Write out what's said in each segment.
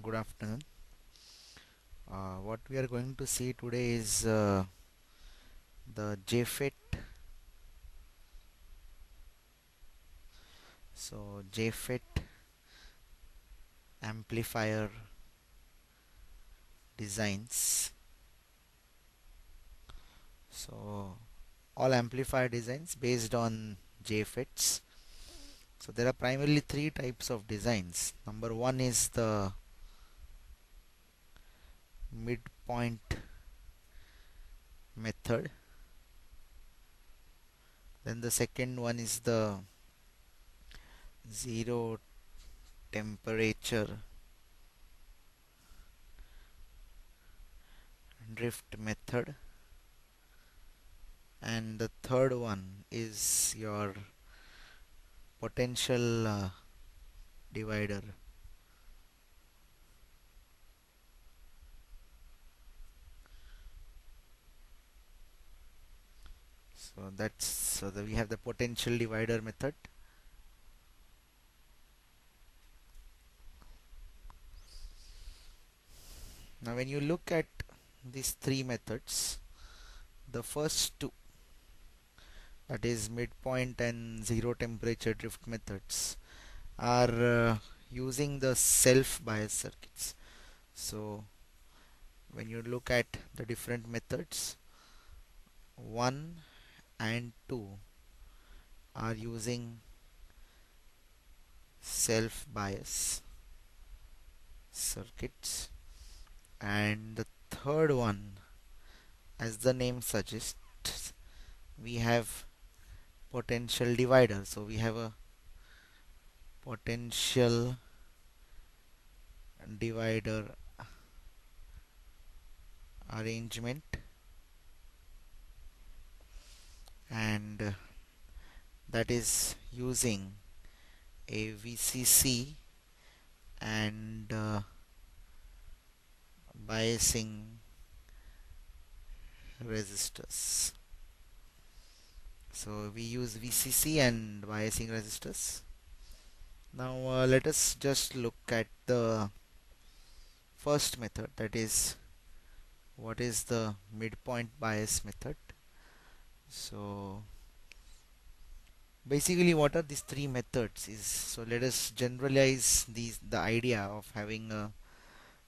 Good afternoon. What we are going to see today is the JFET. So JFET amplifier designs. So all amplifier designs based on JFETs. So there are primarily three types of designs. Number one is the midpoint method. Then the second one is the zero temperature drift method. And the third one is your potential divider. We have the potential divider method. Now when you look at these three methods, the first two, that is midpoint and zero temperature drift methods, are using the self bias circuits. So when you look at the different methods, 1 and 2 are using self bias circuits, and the third one, as the name suggests, we have potential divider. So we have a potential divider arrangement, and that is using a VCC and biasing resistors. So we use VCC and biasing resistors. Now let us just look at the first method, that is what is the midpoint bias method. So basically what are these three methods is, so let us generalize the idea of having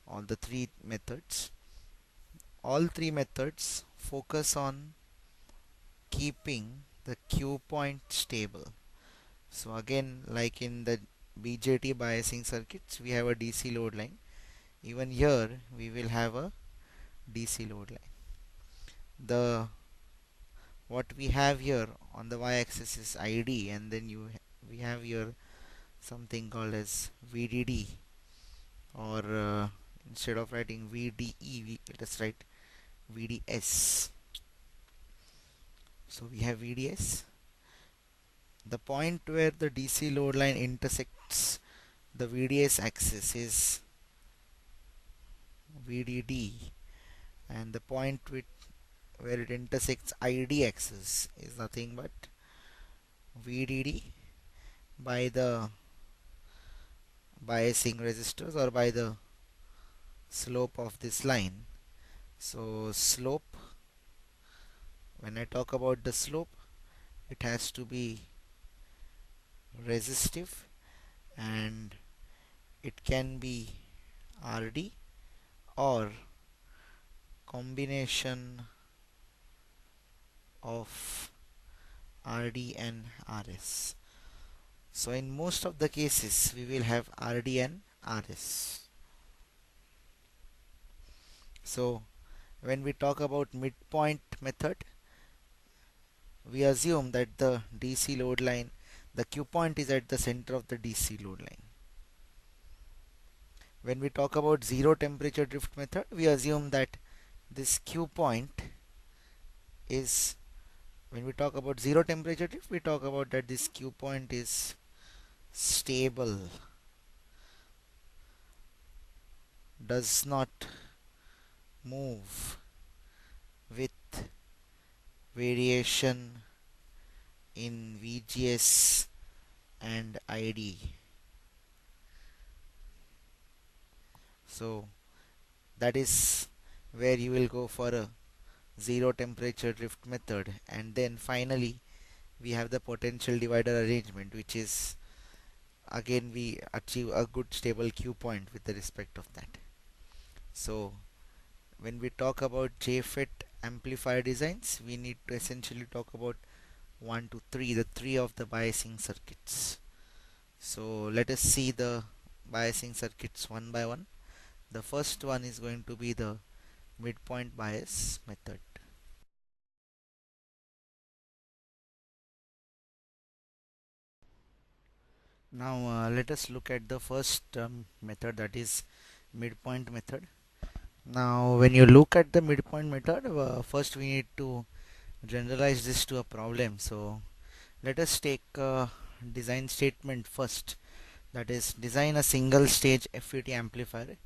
all the three methods. All three methods focus on keeping the Q point stable. So again, like in the BJT biasing circuits, we have a DC load line. Even here we will have a DC load line. The what we have here on the y-axis is ID, and then we have here something called as VDD, or instead of writing VDE, let us write VDS. So we have VDS. The point where the DC load line intersects the VDS axis is VDD, and the point where it intersects ID axis is nothing but VDD by the biasing resistors, or by the slope of this line. So slope, when I talk about the slope, it has to be resistive, and it can be RD or combination of RD and RS. So in most of the cases we will have RD and RS. So when we talk about midpoint method, we assume that the DC load line, the Q point is at the center of the DC load line. When we talk about zero temperature drift method, we assume that this Q point is, when we talk about zero temperature drift, we talk about that this Q point is stable, does not move with variation in VGS and ID. So that is where you will go for a zero temperature drift method. And then finally we have the potential divider arrangement, which is again we achieve a good stable Q point with the respect of that. So when we talk about JFET amplifier designs, we need to essentially talk about 1 to 3, the three of the biasing circuits. So let us see the biasing circuits one by one. The first one is going to be the midpoint bias method. Now let us look at the first method, that is midpoint method. Now when you look at the midpoint method, first we need to generalize this to a problem. So let us take a design statement first, that is design a single stage FET amplifier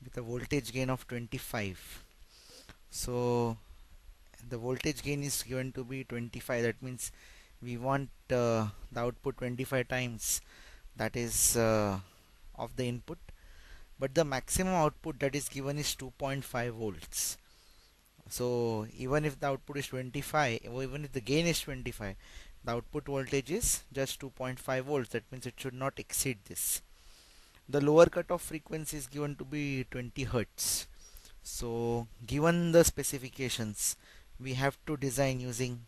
with a voltage gain of 25. So the voltage gain is going to be 25. That means we want the output 25 times, that is of the input, but the maximum output that is given is 2.5 volts. So even if the output is 25, or even if the gain is 25, the output voltage is just 2.5 volts. That means it should not exceed this. The lower cutoff frequency is given to be 20 hertz. So given the specifications, we have to design using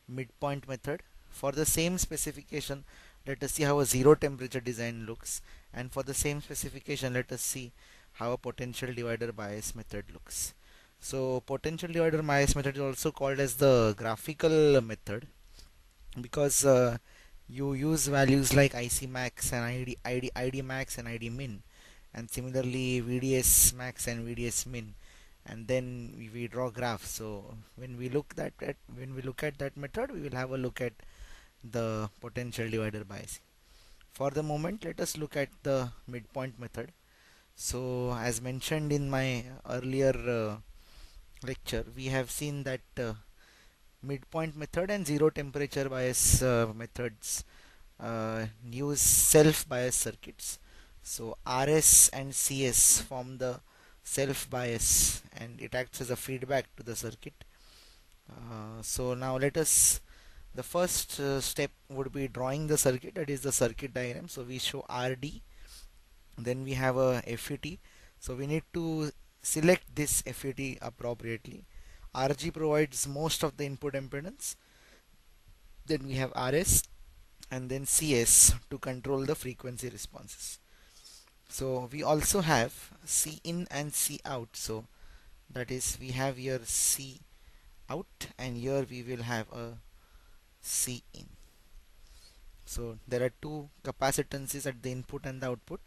midpoint method. For the same specification, let us see how a zero temperature design looks, and for the same specification, let us see how a potential divider bias method looks. So potential divider bias method is also called as the graphical method, because you use values like IC max and ID max and ID min, and similarly VDS max and VDS min, and then we draw graphs. So when we look at that method, we will have a look at the potential divider bias. For the moment, let us look at the midpoint method. So as mentioned in my earlier lecture, we have seen that midpoint method and zero temperature bias methods use self bias circuits. So RS and CS form the self bias, and it acts as a feedback to the circuit. So now let us, the first step would be drawing the circuit, that is the circuit diagram. So we show RD, then we have a FET. So we need to select this FET appropriately. RG provides most of the input impedance, then we have RS, and then CS to control the frequency responses. So we also have C in and C out. So that is, we have here C out, and here we will have a C in. So there are two capacitances at the input and the output.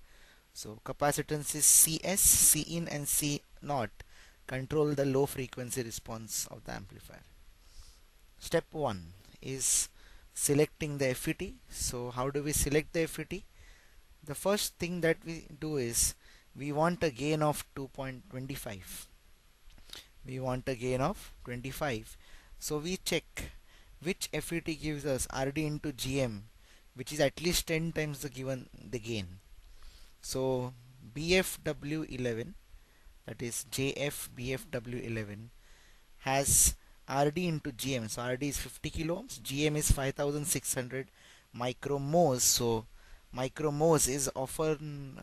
So capacitance is CS, C in and C naught control the low frequency response of the amplifier. Step 1 is selecting the FET. So how do we select the FET? The first thing that we do is we want a gain of 2.25. We want a gain of 25. So we check which FET gives us RD into GM, which is at least 10 times the given the gain. So BFW11, that is JF BFW11, has RD into GM. So RD is 50 kilo ohms, GM is 5600 micromhos. So micromhos is often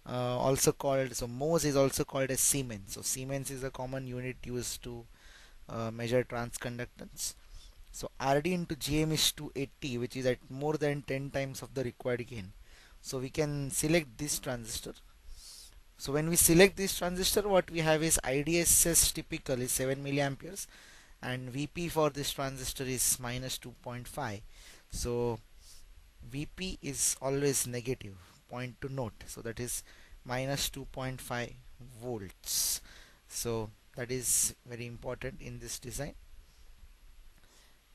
also called, so mhos is also called as Siemens. So Siemens is a common unit used to measure transconductance. So RD into GM is 280, which is at more than 10 times of the required gain. So we can select this transistor. So when we select this transistor, what we have is IDSS typical is 7 milliamperes, and VP for this transistor is minus 2.5. So VP is always negative, point to note. So that is minus 2.5 volts. So that is very important in this design.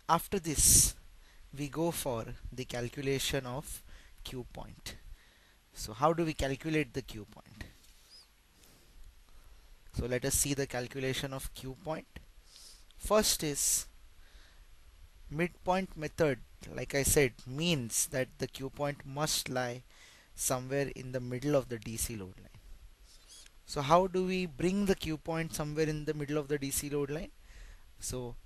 After this, we go for the calculation of Q point. So how do we calculate the Q point? So let us see the calculation of Q point. First is midpoint method, like I said, means that the Q point must lie somewhere in the middle of the DC load line. So how do we bring the Q point somewhere in the middle of the DC load line? So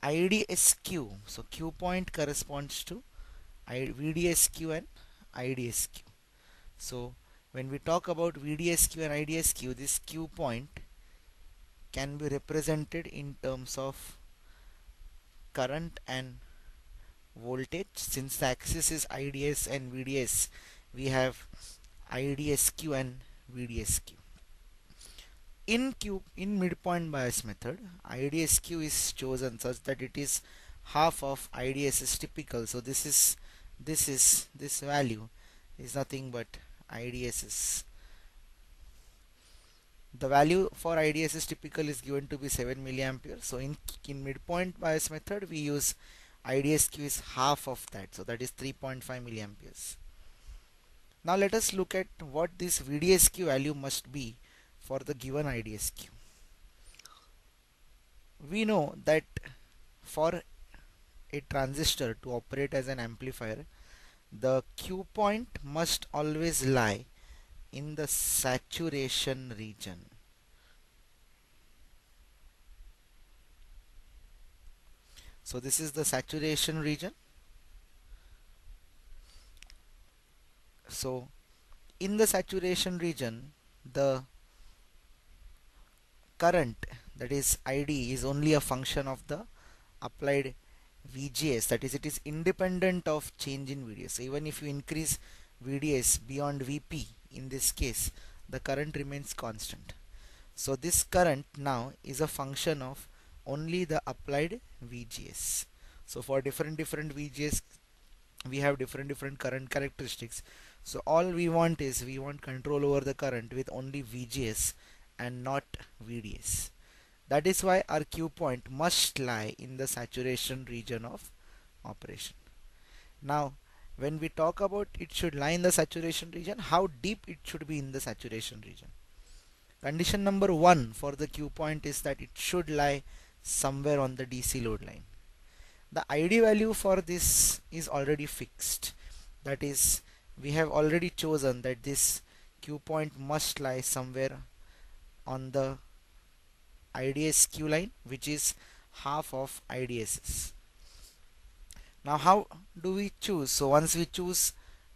IDSQ, so Q point corresponds to VDSQ and IDSQ. So when we talk about VDSQ and IDSQ, this Q point can be represented in terms of current and voltage. Since the axis is IDS and VDS, we have IDSQ and VDSQ. In midpoint bias method, IDSQ is chosen such that it is half of IDS is typical. So this value is nothing but IDS is the value for IDS is typical is given to be 7 milliampere. So in midpoint bias method we use IDSQ is half of that, so that is 3.5 milliamperes. Now let us look at what this VDSQ value must be for the given IDSQ. We know that for a transistor to operate as an amplifier, the Q point must always lie in the saturation region. So this is the saturation region. So in the saturation region, the current, that is ID, is only a function of the applied VGS, that is it is independent of change in VDS. So even if you increase VDS beyond VP, in this case the current remains constant. So this current now is a function of only the applied VGS. So for different VGS we have different current characteristics. So all we want is we want control over the current with only VGS and not VDS. That is why our Q point must lie in the saturation region of operation. Now when we talk about it should lie in the saturation region, how deep it should be in the saturation region? Condition number 1 for the Q point is that it should lie somewhere on the DC load line. The ID value for this is already fixed. That is, we have already chosen that this Q point must lie somewhere on the IDSQ line, which is half of IDSS. Now how do we choose? So once we choose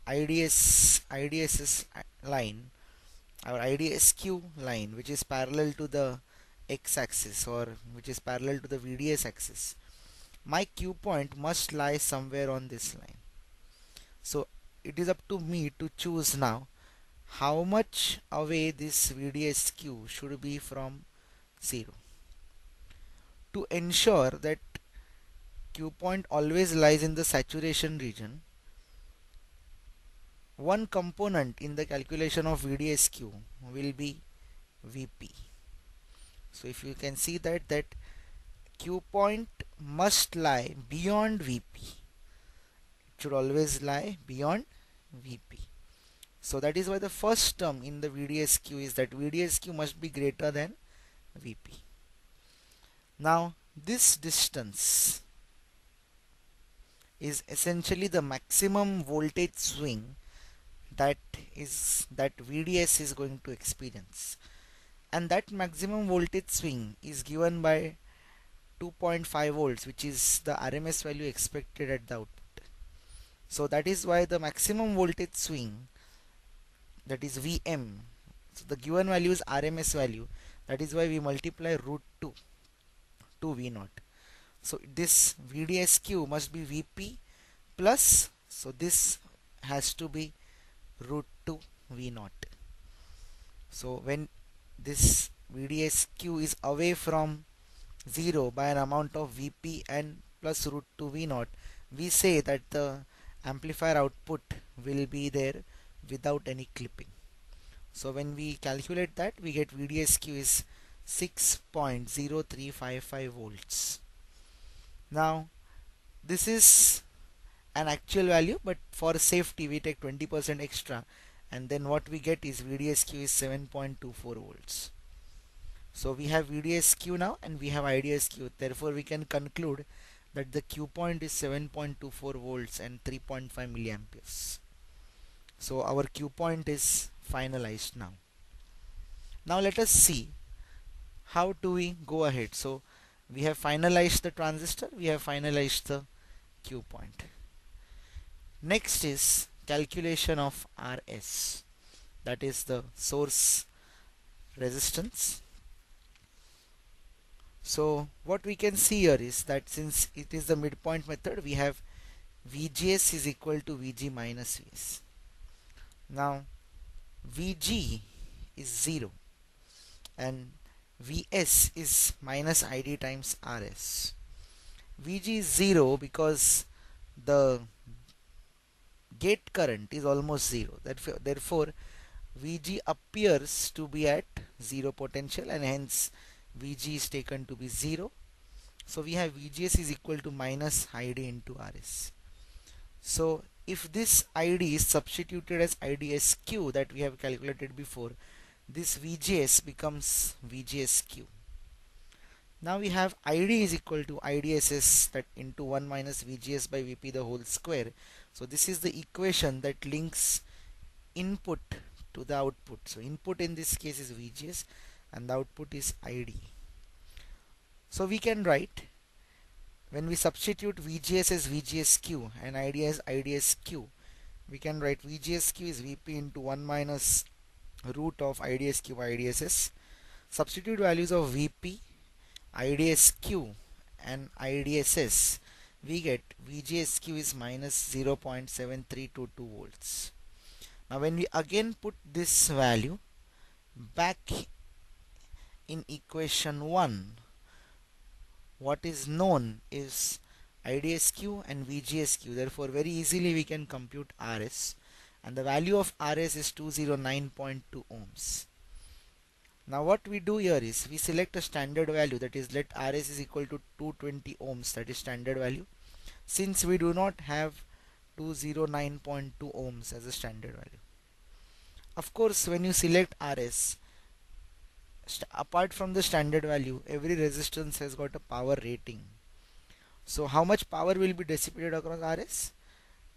IDSS line, our IDSQ line, which is parallel to the x-axis or which is parallel to the VDS axis, my Q point must lie somewhere on this line. So it is up to me to choose now how much away this VDSQ should be from 0. To ensure that Q point always lies in the saturation region, one component in the calculation of VDSQ will be VP. So if you can see that Q point must lie beyond VP. It should always lie beyond VP. So that is why the first term in the VDSQ is that VDSQ must be greater than VP. Now this distance is essentially the maximum voltage swing that VDS is going to experience, and that maximum voltage swing is given by 2.5 volts, which is the RMS value expected at the output. So that is why the maximum voltage swing, that is Vm, so the given value is RMS value, that is why we multiply root 2 to V0. So this VDSQ must be VP plus, so this has to be root 2 V0. So when this VDSQ is away from 0 by an amount of Vp and plus root 2 V0, we say that the amplifier output will be there without any clipping. So when we calculate that, we get VDSQ is 6.0355 volts. Now this is an actual value, but for safety we take 20% extra, and then what we get is VDSQ is 7.24 volts. So we have VDSQ now and we have IDSQ, therefore we can conclude that the Q point is 7.24 volts and 3.5 milliamperes. So our Q point is finalized now. Now let us see how do we go ahead. So we have finalized the transistor, we have finalized the Q point. Next is calculation of RS, that is the source resistance. So what we can see here is that since it is the midpoint method, we have VGS is equal to VG minus Vs. Now VG is 0 and Vs is minus ID times Rs. VG is 0 because the gate current is almost 0. Therefore, VG appears to be at 0 potential and hence VG is taken to be 0. So we have VGS is equal to minus ID into RS. So if this ID is substituted as IDSQ that we have calculated before, this VGS becomes VGSQ. Now we have ID is equal to IDSS that into 1 minus VGS by VP the whole square. So this is the equation that links input to the output. So input in this case is VGS and the output is ID. So we can write, when we substitute VGS as VGSQ and ID as IDSQ, we can write VGSQ is VP into 1 minus root of IDSQ by IDSS. Substitute values of VP, IDSQ and IDSS. We get VGSQ is minus 0.7322 volts. Now when we again put this value back in equation 1, what is known is IDSQ and VGSQ. Therefore very easily we can compute RS, and the value of RS is 209.2 ohms. Now what we do here is we select a standard value, that is let RS is equal to 220 ohms, that is standard value, since we do not have 209.2 ohms as a standard value. Of course when you select RS, apart from the standard value, every resistance has got a power rating. So how much power will be dissipated across RS?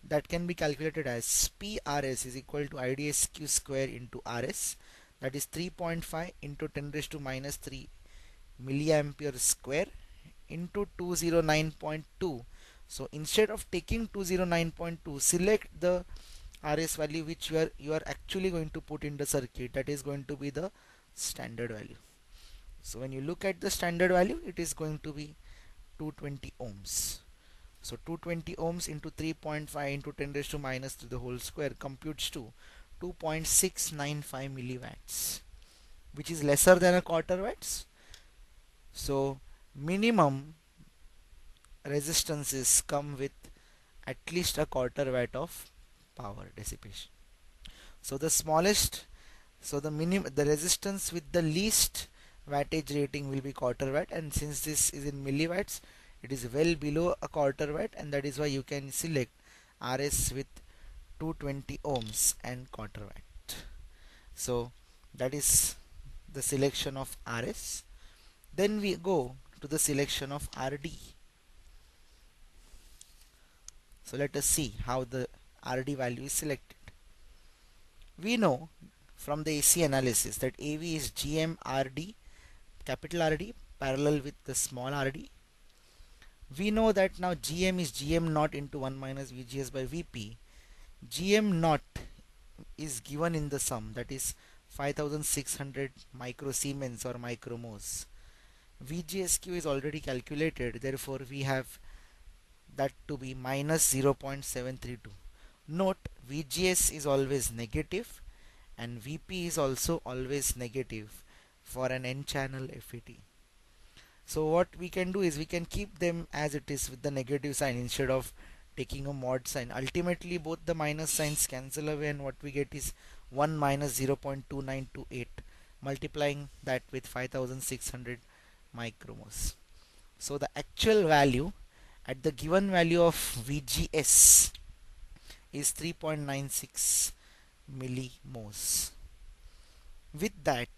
That can be calculated as PRS is equal to IDSQ square into RS, that is 3.5 into 10 raised to minus 3 milliampere square into 209.2. So instead of taking 209.2, select the RS value which you are actually going to put in the circuit, that is going to be the standard value. So when you look at the standard value, it is going to be 220 ohms. So 220 ohms into 3.5 into 10 raised to minus 3 the whole square computes to 2.695 milliwatts, which is lesser than a quarter watts. So minimum resistances come with at least a quarter watt of power dissipation. So the smallest, so the resistance with the least wattage rating will be quarter watt, and since this is in milliwatts, it is well below a quarter watt, and that is why you can select RS with 220 ohms and quarter watt. So that is the selection of RS. Then we go to the selection of RD. So let us see how the RD value is selected. We know from the AC analysis that AV is GM-RD, capital RD parallel with the small RD. We know that now GM is GM naught into 1 minus VGS by VP. GM naught is given in the sum, that is 5600 microsiemens or micromos. VGSQ is already calculated, therefore we have that to be minus 0.732. Note VGS is always negative and VP is also always negative for an N channel FET. So what we can do is we can keep them as it is with the negative sign instead of taking a mod sign. Ultimately both the minus signs cancel away and what we get is 1 minus 0.2928, multiplying that with 5600 micromos. So the actual value at the given value of VGS is 3.96 millimos. With that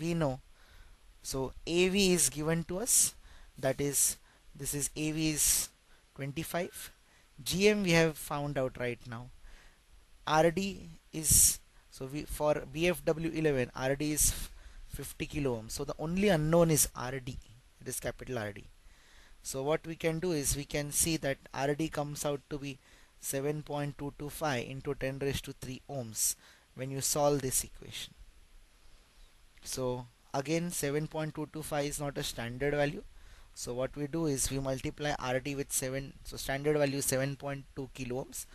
we know, so AV is given to us, that is this is AV is 25, GM we have found out right now, RD is, so we for BFW11 RD is 50 kilo ohms. So the only unknown is RD, it is capital RD. So what we can do is we can see that RD comes out to be 7.225 into 10 raised to 3 ohms when you solve this equation. So again 7.225 is not a standard value. So what we do is we multiply RD with 7. So standard value is 7.2 kilo ohms,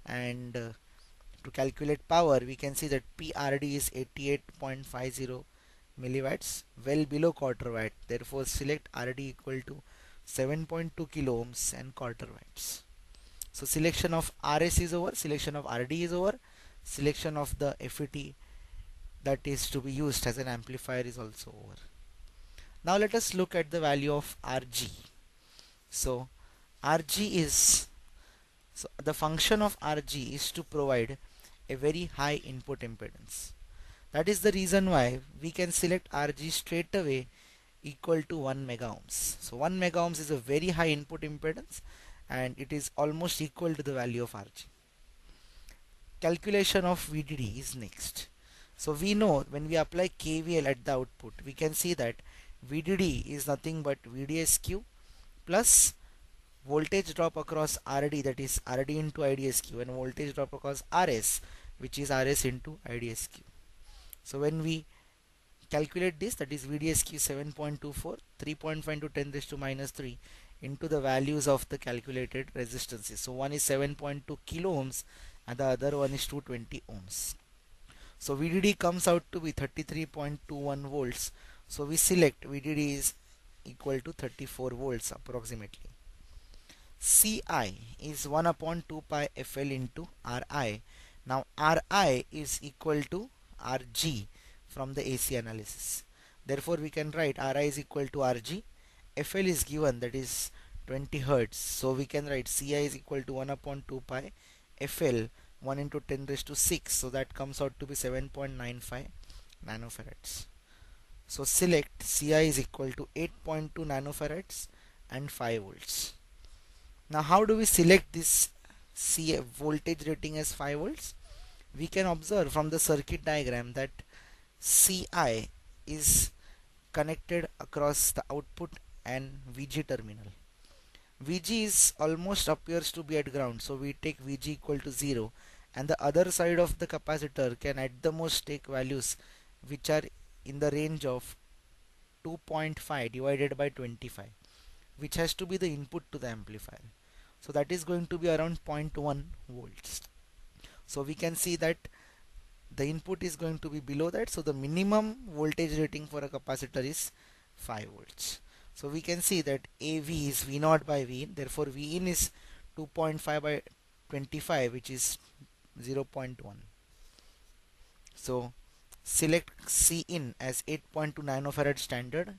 and to calculate power we can see that PRD is 88.50 milliwatts, well below quarter watt. Therefore select RD equal to 7.2 kilo ohms and quarter watts. So selection of RS is over, selection of RD is over, selection of the FET that is to be used as an amplifier is also over. Now let us look at the value of RG. So RG is, so the function of RG is to provide a very high input impedance. That is the reason why we can select RG straight away equal to 1 mega ohms. So 1 mega ohms is a very high input impedance and it is almost equal to the value of RG. Calculation of VDD is next. So we know when we apply KVL at the output, we can see that VDD is nothing but VDSQ plus voltage drop across RD, that is RD into IDSQ, and voltage drop across RS, which is RS into IDSQ. So when we calculate this, that is VDSQ 7.24, 3.5 into 10 raised to minus 3 into the values of the calculated resistances. So one is 7.2 kilo ohms and the other one is 220 ohms. So VDD comes out to be 33.21 volts. So we select VDD is equal to 34 volts approximately. CI is 1 upon 2 pi FL into RI. Now RI is equal to RG from the AC analysis. Therefore we can write RI is equal to RG. FL is given, that is 20 Hertz. So we can write CI is equal to 1 upon 2 pi FL 1 into 10 raised to 6. So that comes out to be 7.95 nanofarads. So select CI is equal to 8.2 nanofarads and 5 volts. Now how do we select this CF voltage rating as 5 volts? We can observe from the circuit diagram that CI is connected across the output and VG terminal. VG is almost appears to be at ground, so we take VG equal to 0, and the other side of the capacitor can at the most take values which are in the range of 2.5 divided by 25, which has to be the input to the amplifier. So that is going to be around 0.1 volts. So we can see that the input is going to be below that, so the minimum voltage rating for a capacitor is 5 volts. So we can see that AV is V0 by Vin, therefore Vin is 2.5 by 25, which is 0.1. So select Cin as 8.2 nanofarad standard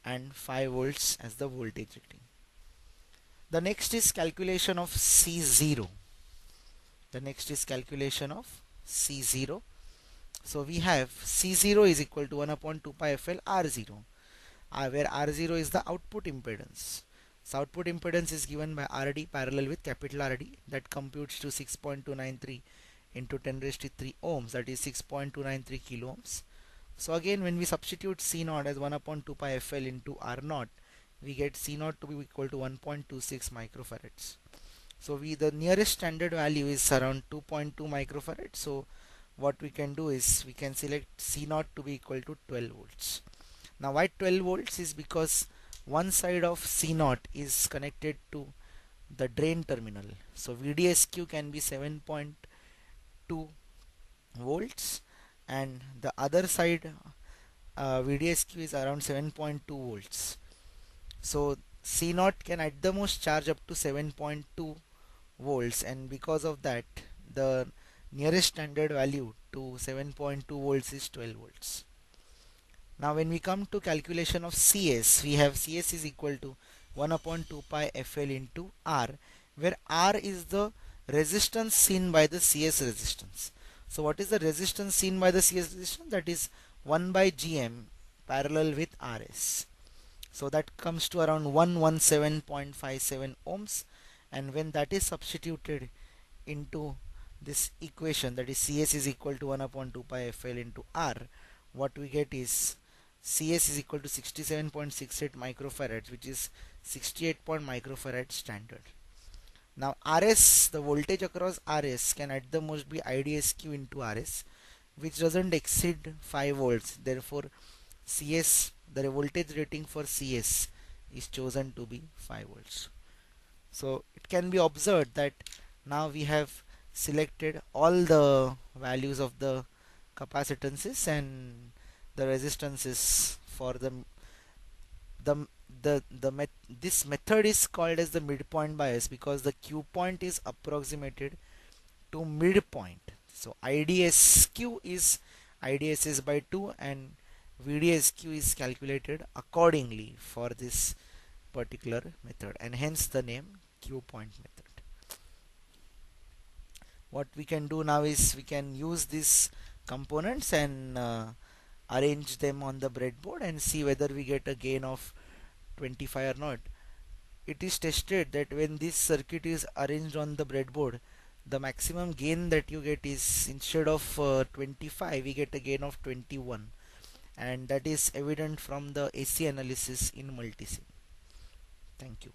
and 5 volts as the voltage rating. The next is calculation of C0. The next is calculation of C0. So we have C0 is equal to 1 upon 2 pi FL R0, where R0 is the output impedance. So output impedance is given by RD parallel with capital RD, that computes to 6.293 into 10 raised to 3 ohms, that is 6.293 kilo ohms. So again when we substitute C0 as 1 upon 2 pi FL into R0, we get C0 to be equal to 1.26 microfarads. So the nearest standard value is around 2.2 microfarads. So what we can do is we can select C0 to be equal to 12 volts. Now why 12 volts is because one side of C0 is connected to the drain terminal. So VDSQ can be 7.2 volts and the other side VDSQ is around 7.2 volts. So C0 can at the most charge up to 7.2 volts, and because of that the nearest standard value to 7.2 volts is 12 volts. Now when we come to calculation of CS, we have CS is equal to 1 upon 2 pi FL into R, where R is the resistance seen by the CS resistance. So what is the resistance seen by the CS resistance? That is 1 by GM parallel with RS. So that comes to around 117.57 ohms, and when that is substituted into this equation, that is CS is equal to 1 upon 2 pi FL into R, what we get is CS is equal to 67.68 microfarads, which is 68 microfarad standard. Now RS, the voltage across RS can at the most be IDSQ into RS, which doesn't exceed 5 volts. Therefore, CS, the voltage rating for CS is chosen to be 5 volts. So it can be observed that now we have selected all the values of the capacitances and the resistances for the this method is called as the midpoint bias because the Q point is approximated to midpoint. So IDSQ is IDSS by 2 and VDSQ is calculated accordingly for this particular method, and hence the name Q point method. What we can do now is we can use these components and arrange them on the breadboard and see whether we get a gain of 25 or not. It is tested that when this circuit is arranged on the breadboard, the maximum gain that you get is, instead of 25, we get a gain of 21, and that is evident from the AC analysis in multisim. Thank you.